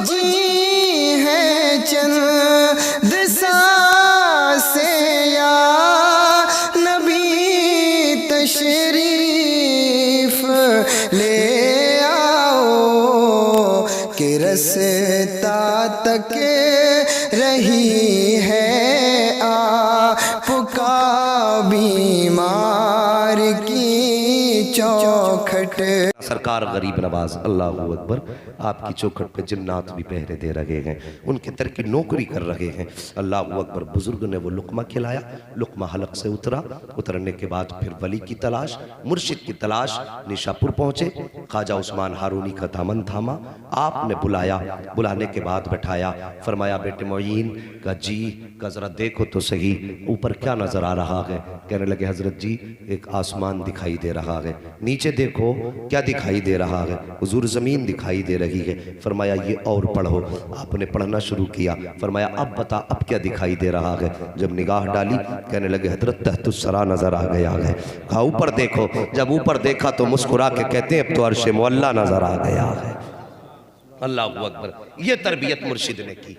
बजी है चंद सांसें या नबी तशरीफ ले आओ कि रस्ता तक रही है आपका बीमार की चौखट। सरकार गरीब नवाज अल्लाह अकबर आपकी चौखट पे जिन्नात भी पहरे दे रहे हैं, उनके तर की नौकरी कर रहे हैं। अल्लाह अकबर। बुजुर्ग ने वो लुकमा खिलाया, लुकमा हलक से उतरा, उतरने के बाद फिर वली की तलाश, मुर्शिद की तलाश। निशापुर पहुंचे, ख्वाजा उस्मान हारूनी का दामन थामा, आपने बुलाया, बुलाने के बाद बैठाया, फरमाया बेटे मोइन का जी का जरा देखो तो सही ऊपर क्या नजर आ रहा है। कहने लगे हजरत जी एक आसमान दिखाई दे रहा है। नीचे देखो क्या दिखाई दे रहा है। हुजूर जमीन दिखाई दे रही है। फरमाया ये और पढ़ो। आपने पढ़ना शुरू किया। फरमाया अब बता अब क्या दिखाई दे रहा है। जब निगाह डाली कहने लगे हजरत तहतुस्सरा नजर आ गया है। कहा ऊपर देखो। जब ऊपर देखा तो मुस्कुरा के कहते हैं अब तो अर्श मुअल्ला नजर आ गया है। अल्लाह अकबर। ये तरबियत मुर्शिद ने की,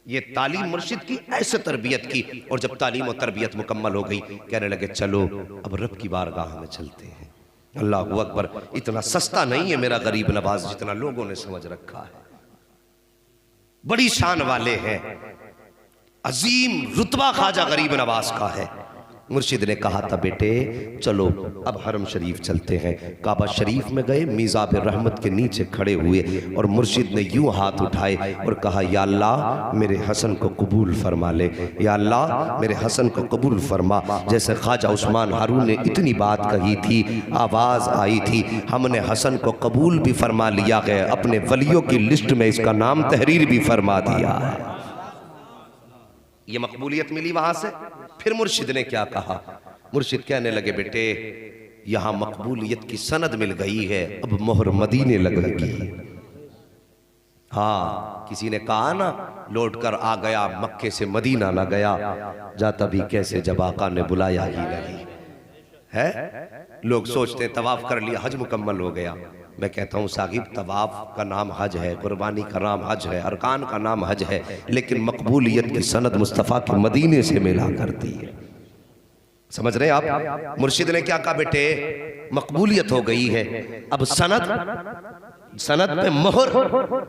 ये तालीम मुर्शिद की, ऐसे तरबियत की। और जब तालीम और तरबियत मुकम्मल हो गई कहने लगे चलो अब रब की बारगाह में चलते हैं। अल्लाह अकबर। इतना सस्ता नहीं है मेरा गरीब नवाज जितना लोगों ने समझ रखा है। बड़ी शान वाले हैं, अजीम रुतबा ख्वाजा गरीब नवाज का है। मुर्शिद ने कहा था बेटे चलो अब हरम शरीफ चलते हैं। काबा शरीफ में गए, मीज़ाब रहमत के नीचे खड़े हुए और मुर्शिद ने यूं हाथ उठाए और कहा या अल्लाह मेरे हसन को कबूल फरमा ले, या अल्लाह मेरे हसन को कबूल फरमा। जैसे ख्वाजा उस्मान हारून ने इतनी बात कही थी, आवाज़ आई थी, हमने हसन को कबूल भी फरमा लिया है, अपने वलियों की लिस्ट में इसका नाम तहरीर भी फरमा दिया है। ये मकबूलियत मिली वहां से। फिर मुर्शिद ने क्या कहा। मुर्शिद कहने लगे बेटे यहां मकबूलियत की सनद मिल गई है, अब मोहर मदीने लगेगी। हाँ किसी ने कहा ना लौट कर आ गया मक्के से मदीना न गया, जाता भी कैसे जब आका ने बुलाया ही नहीं है। लोग सोचते हैं तवाफ कर लिया हज मुकम्मल हो गया। मैं कहता हूँ साहिब तवाफ का नाम हज है, कुर्बानी का नाम हज है, अरकान का नाम हज है, लेकिन मकबूलियत की सनद मुस्तफ़ा के मदीने से मिला करती है। समझ रहे आप। मुर्शिद ने क्या कहा बेटे मकबूलियत हो गई है, अब सनद पे मोहर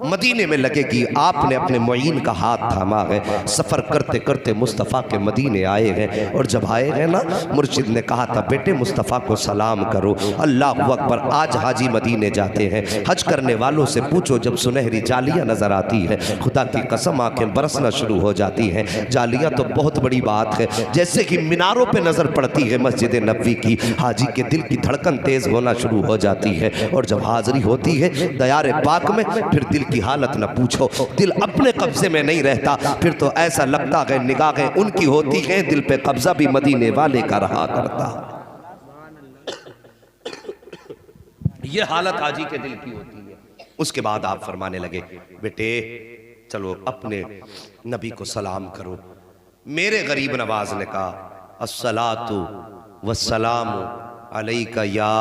मदीने में लगेगी। आपने अपने मुईन का हाथ थामा है, सफर करते करते मुस्तफ़ा के मदीने आए हैं। और जब आए हैं ना मुर्शिद ने कहा था बेटे मुस्तफ़ा को सलाम करो। अल्लाह अकबर। आज हाजी मदीने जाते हैं, हज करने वालों से पूछो जब सुनहरी जालियां नजर आती है खुदा की कसम आंखें बरसना शुरू हो जाती हैं। जालियां तो बहुत बड़ी बात है, जैसे कि मीनारों पे नजर पड़ती है मस्जिद नबवी की, हाजी के दिल की धड़कन तेज होना शुरू हो जाती है। और जब हाजिरी होती है दयारे पाक में फिर दिल की हालत न पूछो, दिल अपने कब्जे में नहीं रहता, फिर तो ऐसा लगता है निगाहें उनकी होती हैं, दिल पे कब्जा भी मदीने वाले का रहा करता। ये हालत हाजी के दिल की होती है। उसके बाद आप फरमाने लगे बेटे चलो अपने नबी को सलाम करो। मेरे गरीब नवाज ने कहा अस्सलातु वस्सलामु अलैका या,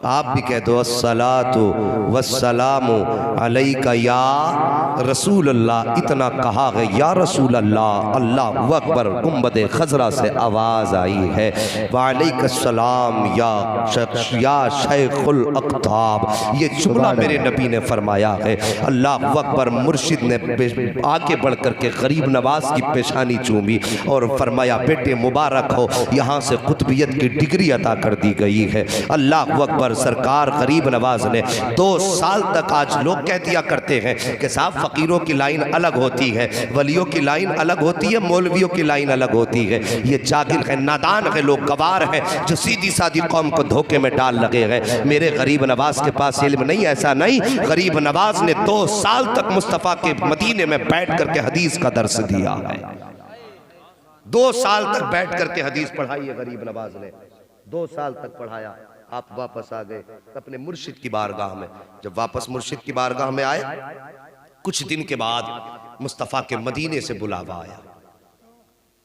आप भी कह दो अस्सलातु वस्सलामु अलैका या रसूल अल्लाह। इतना कहा है या रसूल अल्लाह। अल्लाह अकबर। गुंबद खजरा से आवाज़ आई है वालेकुमुस्सलाम या शेखुल अख्ताब। ये जुमला मेरे नबी ने फरमाया है। अल्लाह अकबर। मुर्शिद ने आगे बढ़ कर के गरीब नवाज की पेशानी चूमी और फरमाया बेटे मुबारक हो, यहाँ से कुतुबियत की डिग्री अता कर दी गई है। अल्लाह अकबर। सरकार गरीब नवाज ने 2 साल तक, आज लोग कह दिया करते हैं कि साहब फकीरों की लाइन अलग होती है, वलियों की लाइन अलग होती है, मौलवियों की लाइन अलग होती है। ये जागिल है, नादान है, लोग गवार हैं जो सीधी सादी कौम को धोखे में डाल लगे हैं। मेरे गरीब नवाज के पास इल्म नहीं, ऐसा नहीं। गरीब नवाज ने 2 साल तक मुस्तफ़ा के मदीने में बैठ करके हदीस का दर्स दिया है। 2 साल तक बैठ करके हदीस पढ़ाई है गरीब नवाज ने, 2 साल तक पढ़ाया। आप वापस आ गए अपने मुर्शिद की बारगाह में। जब वापस मुर्शिद की बारगाह में आए कुछ दिन के बाद मुस्तफ़ा के मदीने से बुलावा आया।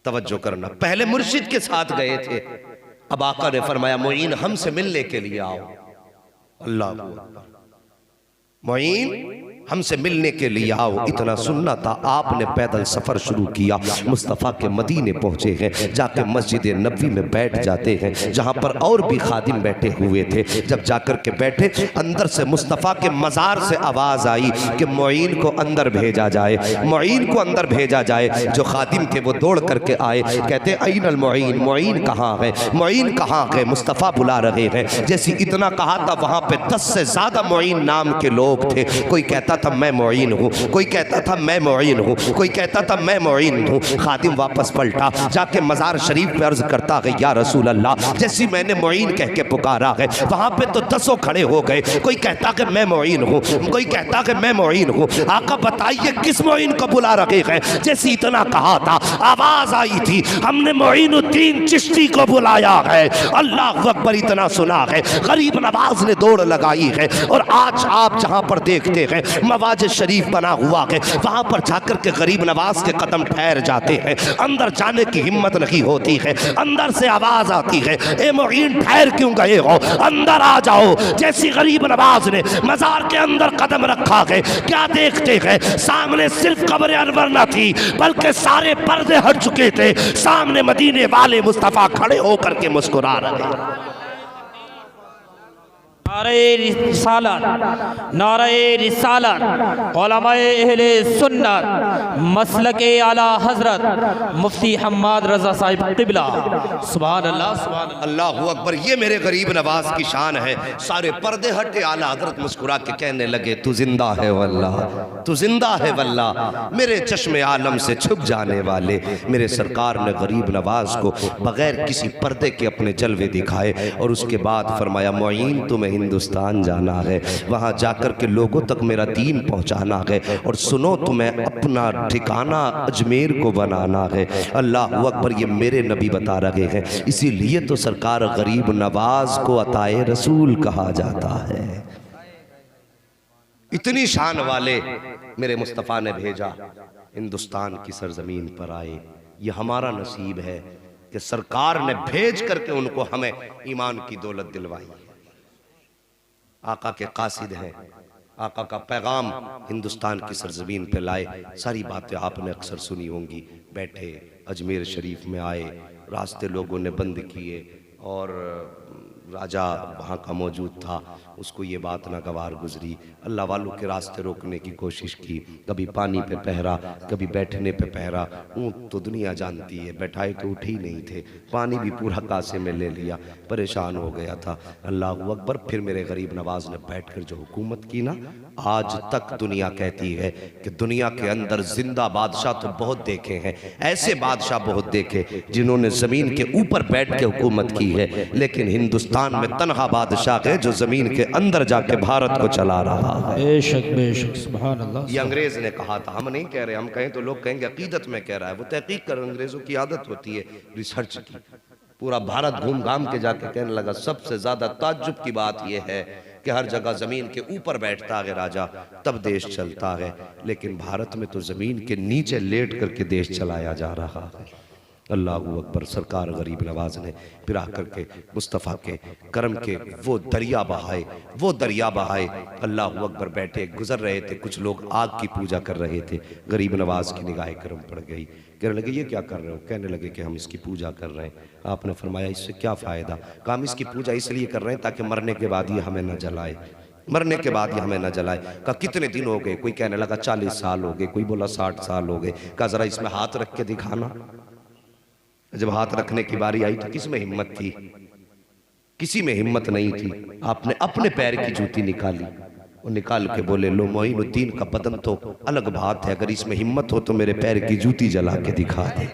तवज्जो करना, पहले मुर्शिद के साथ गए थे, अब आका ने फरमाया मोइन हमसे मिलने के लिए आओ। अल्लाह मोइन हमसे मिलने के लिए आओ, इतना सुनना था। आपने पैदल सफ़र शुरू किया, मुस्तफ़ा के मदीने पहुँचे हैं, जाके मस्जिद नबवी में बैठ जाते हैं जहाँ पर और भी खादिम बैठे हुए थे। जब जाकर के बैठे, अंदर से मुस्तफ़ा के मज़ार से आवाज़ आई कि मुईन को अंदर भेजा जाए, मुईन को अंदर भेजा जाए। जो खादिम थे वो दौड़ करके आए, कहते अइनल मुईन, मुईन कहाँ है, मुईन कहाँ है, मुस्तफ़ा बुला रहे हैं। जैसे इतना कहा था, वहाँ पे 10 से ज़्यादा मुईन नाम के लोग थे। कोई कहता था मैं मुईन हूँ, कोई कहता था मैं मुईन हूँ, कोई कहता था मैं मुईन हूँ। खादिम वापस पलटा, जाके मज़ार शरीफ पे अर्ज करता है या रसूल अल्लाह, जैसी मैंने मुईन कह के पुकारा है, वहाँ पे तो 10 खड़े हो गए। कोई कहता कि मैं मुईन हूँ, कोई कहता कि मैं मुईन हूँ। आका बताइए किस मुईन को बुला रखे हैं? जैसे इतना कहा था, आवाज़ आई थी, हमने मुईनुद्दीन चिश्ती को बुलाया है। अल्लाह अकबर, इतना सुना है। गरीब नवाज ने दौड़ लगाई है। और आज आप जहाँ पर देखते हैं मवाज शरीफ बना हुआ है, वहाँ पर जाकर के गरीब नवाज के कदम ठहर जाते हैं। अंदर जाने की हिम्मत नहीं होती है। अंदर से आवाज़ आती है, ए मुईन ठहर क्यों गए हो, अंदर आ जाओ। जैसी गरीब नवाज ने मज़ार के अंदर कदम रखा है, क्या देखते हैं? सामने सिर्फ कब्र अनवर न थी, बल्कि सारे पर्दे हट चुके थे। सामने मदीने वाले मुस्तफ़ा खड़े होकर के मुस्कुरा रहे हैं। नारे रिसालत, नारे रिसालत, उलमाए अहले सुन्नत, मसलके आला हजरत मुफ्ती हम्माद रज़ा साहिब क़िबला। सुभान अल्लाह, सुभान अल्लाह, अल्लाहु अकबर। ये मेरे गरीब नवाज की शान है। सारे पर्दे हटे, आला हजरत मुस्कुरा के कहने लगे तू जिंदा है वल्लाह, तू जिंदा है वल्लाह। मेरे चश्मे आलम से छुप जाने वाले मेरे सरकार ने गरीब नवाज को बगैर किसी पर्दे के अपने जलवे दिखाए। और उसके बाद फरमाया मुईन तुम्हें हिंदुस्तान जाना है, वहाँ जाकर के लोगों तक मेरा दीन पहुँचाना है। और सुनो तुम्हें अपना ठिकाना अजमेर को बनाना है। अल्लाह अकबर, ये मेरे नबी बता रहे हैं। इसीलिए तो सरकार गरीब नवाज को अताए रसूल कहा जाता है। इतनी शान वाले मेरे मुस्तफ़ा ने भेजा, हिंदुस्तान की सरजमीन पर आए। ये हमारा नसीब है कि सरकार ने भेज करके उनको हमें ईमान की दौलत दिलवाई। आका के कासिद हैं, आका का पैगाम हिंदुस्तान की सरजमीन पे लाए। सारी बातें आपने अक्सर सुनी होंगी। बैठे अजमेर शरीफ में आए, रास्ते लोगों ने बंद किए और राजा वहाँ का मौजूद था, उसको ये बात नागवार गुजरी। अल्लाह वालों के रास्ते रोकने की कोशिश की, कभी पानी पे पहरा, कभी बैठने पे पहरा। ऊँट तो दुनिया जानती है, बैठाए तो उठे ही नहीं थे, पानी भी पूरा कासे में ले लिया, परेशान हो गया था। अल्लाह अकबर। फिर मेरे गरीब नवाज ने बैठ कर जो हुकूमत की ना, आज तक दुनिया कहती है कि दुनिया के अंदर जिंदा बादशाह तो बहुत देखे हैं, ऐसे बादशाह बहुत देखे जिन्होंने ज़मीन के ऊपर बैठ के हुकूमत की है, लेकिन हिंदुस्तान में तनहा बादशाह है जो जमीन के अंदर जाके भारत को चला रहा है। बेशक बेशक, सुभान अल्लाह। ये अंग्रेज ने कहा था, हम नहीं कह रहे। हम कहें तो लोग कहेंगे अकीदत में कह रहा है। वो तहकीक कर, अंग्रेजों की आदत होती है रिसर्च की। पूरा भारत घूम घाम के जाके कहने लगा सबसे ज्यादा ताज्जुब की बात यह है कि हर जगह जमीन के ऊपर बैठता है राजा, तब देश चलता है, लेकिन भारत में तो जमीन के नीचे लेट करके देश चलाया जा रहा है। अल्लाह अकबर। सरकार गरीब नवाज ने फिर आकर के मुस्तफ़ा के करम के वो दरिया बहाए, वो दरिया बहाए। अल्लाह अकबर। बैठे गुजर रहे थे, कुछ लोग आग की पूजा कर रहे थे। गरीब नवाज की निगाह करम पड़ गई, कहने लगे ये क्या कर रहे हो? कहने लगे कि हम इसकी पूजा कर रहे हैं। आपने फरमाया इससे क्या फ़ायदा? कहा हम इसकी पूजा इसलिए कर रहे हैं ताकि मरने के बाद ये हमें न जलाए, मरने के बाद ये हमें न जलाए। कहा कितने दिन हो गए? कोई कहने लगा 40 साल हो गए, कोई बोला 60 साल हो गए। कहा ज़रा इसमें हाथ रख के दिखाना। जब हाथ रखने की बारी आई तो किस में हिम्मत थी? किसी में हिम्मत नहीं थी। आपने अपने पैर की जूती निकाली और निकाल के बोले लो मोइनुद्दीन का बदन तो अलग बात है, अगर इसमें हिम्मत हो तो मेरे पैर की जूती जला के दिखा दे,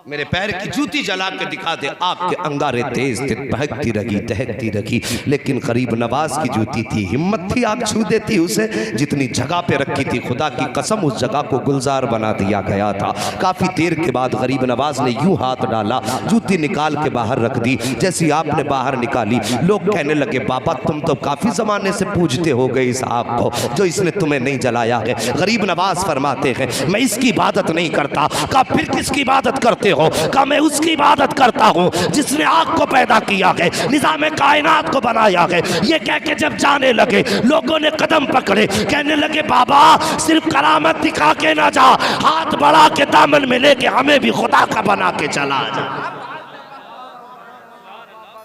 मेरे पैर की जूती जला के दिखा दे। आग के अंगारे तेज थे, बहकती रही दहकती रही, लेकिन गरीब नवाज की जूती थी, हिम्मत थी आग छू देती उसे। जितनी जगह पे रखी थी खुदा की कसम उस जगह को गुलजार बना दिया गया था। काफी देर के बाद गरीब नवाज ने यूं हाथ डाला, जूती निकाल के बाहर रख दी। जैसी आपने बाहर निकाली, लोग कहने लगे बाबा तुम तो काफी जमाने से पूजते हो गए इस आग को जो इसने तुम्हें नहीं जलाया है। गरीब नवाज फरमाते हैं मैं इसकी इबादत नहीं करता। कहा फिर किसकी इबादत करते हो? कहा मैं उसकी इबादत करता हूँ जिसने आग को पैदा किया है, निज़ाम कायनात को बनाया है। ये कह के जब जाने लगे, लोगों ने कदम पकड़े, कहने लगे बाबा सिर्फ करामत दिखा के ना जा, हाथ बढ़ा के दामन में लेके हमें भी खुदा का बना के चला जा।